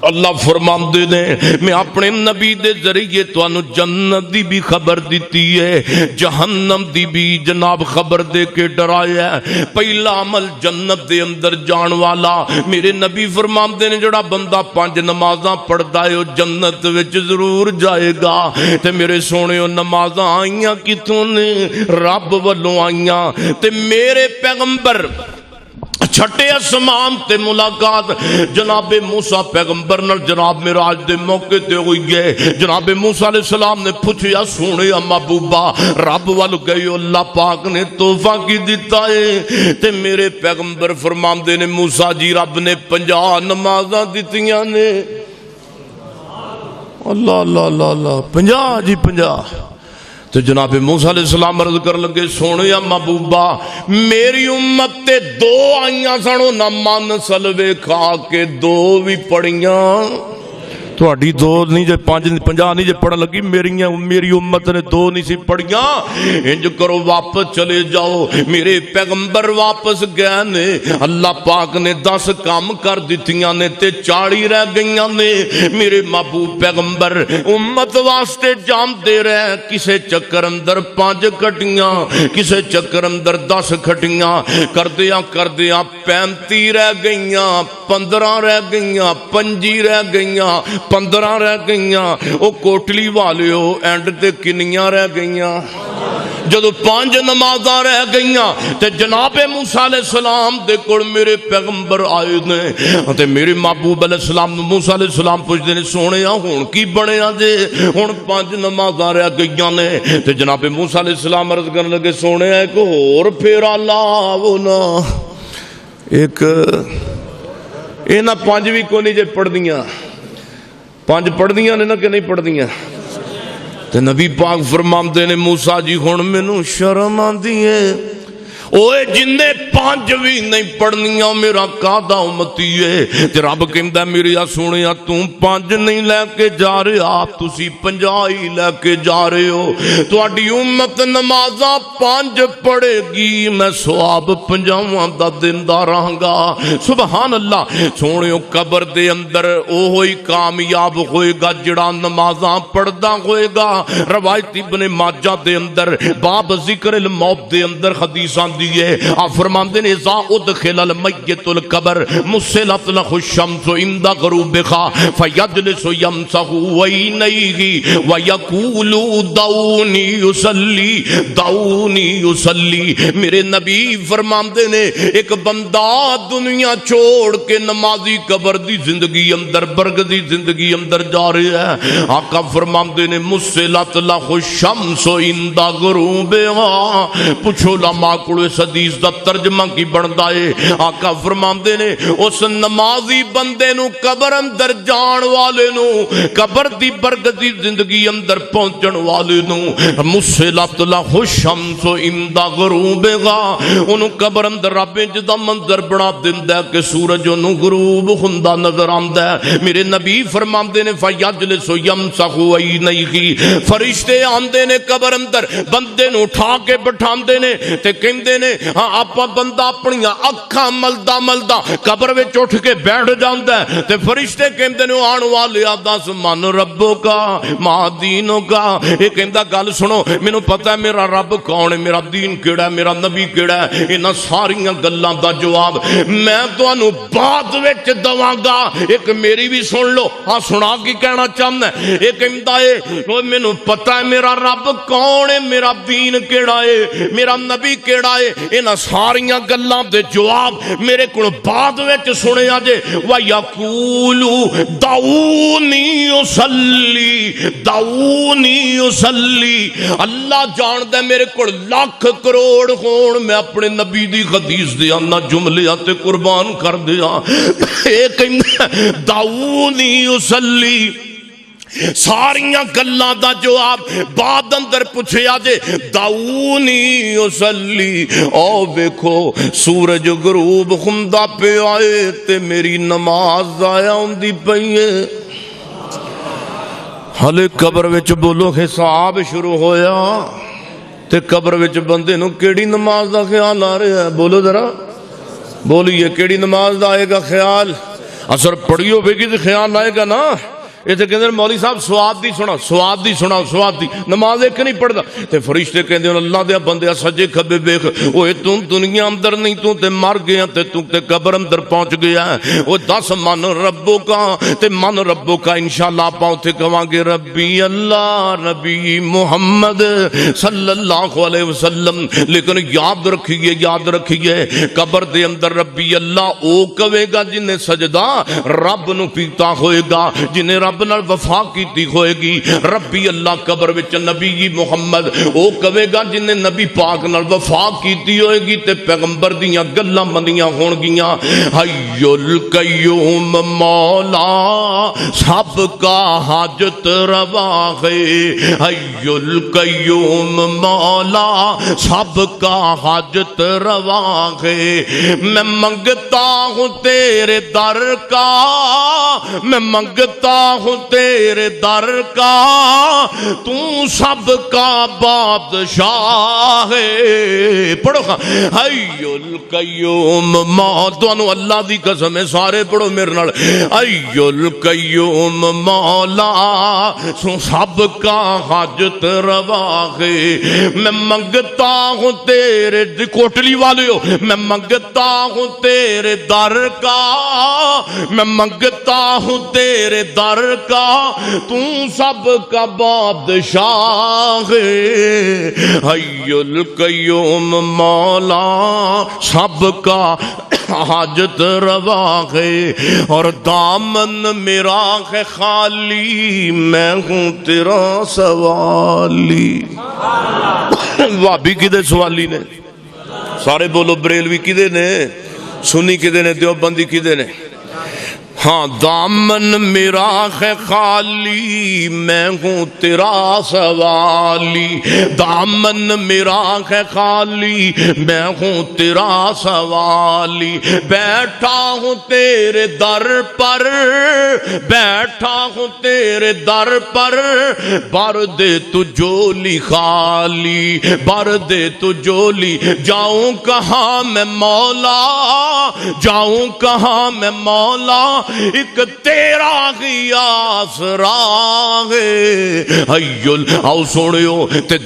اللہ فرماندے نے میں اپنے نبی دے ذریعے تانوں جنت دی بھی خبر دیتی ہے جہنم دی بھی جناب خبر دے کے ڈرایا ہے۔ پہلا عمل جنت دے اندر جان والا میرے نبی فرماندے نے جڑا بندہ 5 نمازاں پڑھدا ہے وہ جنت وچ ضرور جائے گا۔ تے میرے سونے نمازاں آئیاں کتوں نے؟ رب والوں آئیاں۔ تے میرے پیغمبر چھٹے اسمان تے ملاقات جناب موسیٰ پیغمبر نال جناب معراج دے موقع تے ہوئی ہے۔ جناب موسیٰ علیہ السلام نے پوچھیا سونے محبوبہ رب وال گئے اللہ پاک نے تحفہ کی دیتا ہے؟ تے میرے پیغمبر فرماندے نے موسیٰ جی رب نے 50 نمازاں دتیاں نے۔ اللہ اللہ اللہ اللہ 50 جی 50۔ تو جناب موسیٰ علیہ السلام عرض کر لگے سونے محبوبا میری امت تے 2 آئیاں سنو نہ من سلوے کھا کے 2 بھی پڑھیاں تھوڑی 2 نہیں جے 50 نہیں جے پڑھ لگی میری امت نے 2 نہیں سی پڑھیاں۔ انج کرو واپس چلے جاؤ۔ میرے پیغمبر واپس گئے نے اللہ پاک نے 10 کام کر دیتیاں نے تے 40 رہ گئیاں نے۔ میرے محبوب پیغمبر امت واسطے جام دے رہے کسے چکر اندر 5 کھٹیاں کسے چکر اندر 10 کھٹیاں کردیاں 35 رہ گئیاں 15 رہ گئیاں 25 رہ گئیاں 15 رہ گئیاں۔ او کوٹلی والے ہو اینڈ تے کنیاں رہ گئیاں؟ جدو 5 نمازاں رہ گئیاں تے جناب موسیٰ علیہ السلام دے کول میرے پیغمبر آئے نے تے میرے محبوب علیہ السلام موسیٰ علیہ السلام پوچھتے نے سونے ہون کی بنیا جے ہون 5 نمازاں رہ گئیاں نے؟ تے جناب موسیٰ علیہ السلام عرض کرنے لگے سونے ایک اور پھیرا لاؤ نا ایک اینا 5 بھی کو نہیں جے پڑھ دیاں 5 پڑھ دیاں نے نا کہ نہیں پڑھ دیاں؟ تے نبی پاک فرماندے نے موسیٰ جی ہن مینوں شرم آندی ہے اوے جن 5 بھی نہیں پڑھنیاں میرا قادہ امتی ہے۔ تے رب کہندا میری سونیا توں 5 نہیں لے کے جا رہے آپ تسی 50 ہی لے کے جا رہے ہو۔ تہاڈی امت نمازاں 5 پڑھے گی میں ثواب 50 دا دیندا رہاں گا۔ سبحان اللہ۔ سونیو قبر دے اندر اوہی کامیاب ہوئے گا جڑا نمازاں پڑھدا ہوئے گا۔ روایت ابن ماجہ دے اندر باب ذکر الموت دے اندر حدیث دیئے آپ فرماندے نے اذا ادخل المیت القبر مسلت لہ الشمس عند غروبها فیجلس یمسح عینیہ ویقول دعونی یصلی دعونی یصلی۔ میرے نبی فرماندے نے ایک بندہ دنیا چھوڑ کے نمازی قبر دی زندگی اندر برگدی زندگی اندر جا رہا ہے۔ آقا فرماندے نے مسلت لہ الشمس عند غروبها پوچھو لما کو اس حدیث دا ترجمہ کی بندا ہے؟ آقا فرماندے نے اس نمازی بندے نو قبر اندر جان والے نو قبر دی برگتی زندگی اندر پہنچن والے نو مسلت لہ الشمس عند غروبها انہوں قبر اندر رب جدا منظر بنا دیندا ہے کہ سورج انہوں غروب ہوندا نظر آندا ہے۔ میرے نبی فرماندے نے فیجلس یمسح عینیہ فرشتے آندے نے قبر اندر بندے نو اٹھا کے بٹھاندے نے تے کہندے نے ہاں آپ بندہ اپنی اکھاں ملدا ملدا قبر وچ اٹھ کے بیٹھ جاندا ہے تے فرشتے کہندے نے آن والے دس من ربو کا ما دینوں کا۔ یہ کہندا گل سنو مینوں پتہ ہے میرا رب کون ہے میرا دین کیڑا ہے میرا نبی کیڑا ہے انہاں ساریاں گلاں دا جواب میں تانوں بعد وچ دواں گا۔ ایک میری بھی سن لو ہاں سنا کی کہنا چاہندا ہے۔ یہ کہندا ہے مینوں پتہ ہے میرا رب کون ہے میرا دین کیڑا ہے میرا نبی کیڑا ہے انہاں ساریاں گلاں دے جواب میرے کو بعد وچ سنیا جے وَيَقُولُ دَعُونِي أُصَلِّي دَعُونِي أُصَلِّي۔ اللہ جاندا میرے کو لاکھ کروڑ ہون میں اپنے نبی دی حدیث دے انا جملے تے قربان کر دیا۔ اے کہندا دعونی أُصَلِّي ساریاں گلاں دا جواب بعد اندر پوچھیا جے دعونی اصلی۔ او ویکھو سورج غروب ہوندا پہ آئے تے میری نماز ضائع ہوندی پئی ہے۔ ہلے قبر وچ بولو حساب شروع ہویا تے قبر وچ بندے نو کیڑی نماز دا خیال آ رہا ہے؟ بولو ذرا بولیے کیڑی نماز دا آئے گا خیال؟ اثر پڑھی ہوے گی تو خیال آئے گا نا. یہ تو کہتے ہیں مولوی صاحب سواد دی سنا، سواد دی سنا، سواد دی. نماز ایک نہیں پڑھتا تے فرشتے کہتے ہیں اللہ دے بندے سجے کھبے ویکھ، اوے تو دنیا اندر نہیں، تو تے مر گیا تے تو تے قبر اندر پہنچ گیا. او دس من ربو کا تے من ربو کا انشاءاللہ آپ اوتھے کہاں گے ربی اللہ نبی محمد صلی اللہ علیہ وسلم. لیکن یاد رکھیے، یاد رکھیے قبر دے اندر ربی اللہ او کہے گا جنہیں سجدہ رب نو پیتا ہوئے گا، جنہیں رب نال وفا کیتی ہوئے گی. ربی اللہ قبر وچ نبی محمد او کہے گا جنہیں نبی پاک نال وفا کیتی ہوئے گی تے پیغمبر دیاں گلاں منیاں ہون گیاں. حی القیوم مولا سب کا حاجت روا ہے، حی القیوم مولا سب کا حاجت روا ہے. میں منگتا ہوں تیرے در کا، میں منگتا ہوں تیرے در کا، تو سب کا بادشاہ ہے. پڑھو حی القیوم مولا، اللہ دی قسم ہے سارے پڑھو میرے نال. حی القیوم مولا سب کا حاجت روا ہے. میں منگتا ہوں تیرے کوٹلی والے ہو، میں منگتا ہوں تیرے در کا، میں منگتا ہوں تیرے در کا، تو سب کا بادشاہ ہے. حی القیوم مولا سب کا حاجت روا ہے. اور دامن میرا ہے خالی، میں ہوں تیرا سوالی. وابی کدے سوالی نے؟ سارے بولو. بریلوی کدے نے؟ سنی کدے نے؟ دیوبندی کدے نے؟ ہاں دامن میرا ہے خالی، میں ہوں تیرا سوالی. دامن میرا ہے خالی، میں ہوں تیرا سوالی. بیٹھا ہوں تیرے در پر، بیٹھا ہوں تیرے در پر، بھر دے تو جولی خالی، بھر دے تو جولی. جاؤں کہاں میں مولا، جاؤں کہاں میں مولا، ایک تیرا ہی آسرا ہے. حی آؤ سنیو تے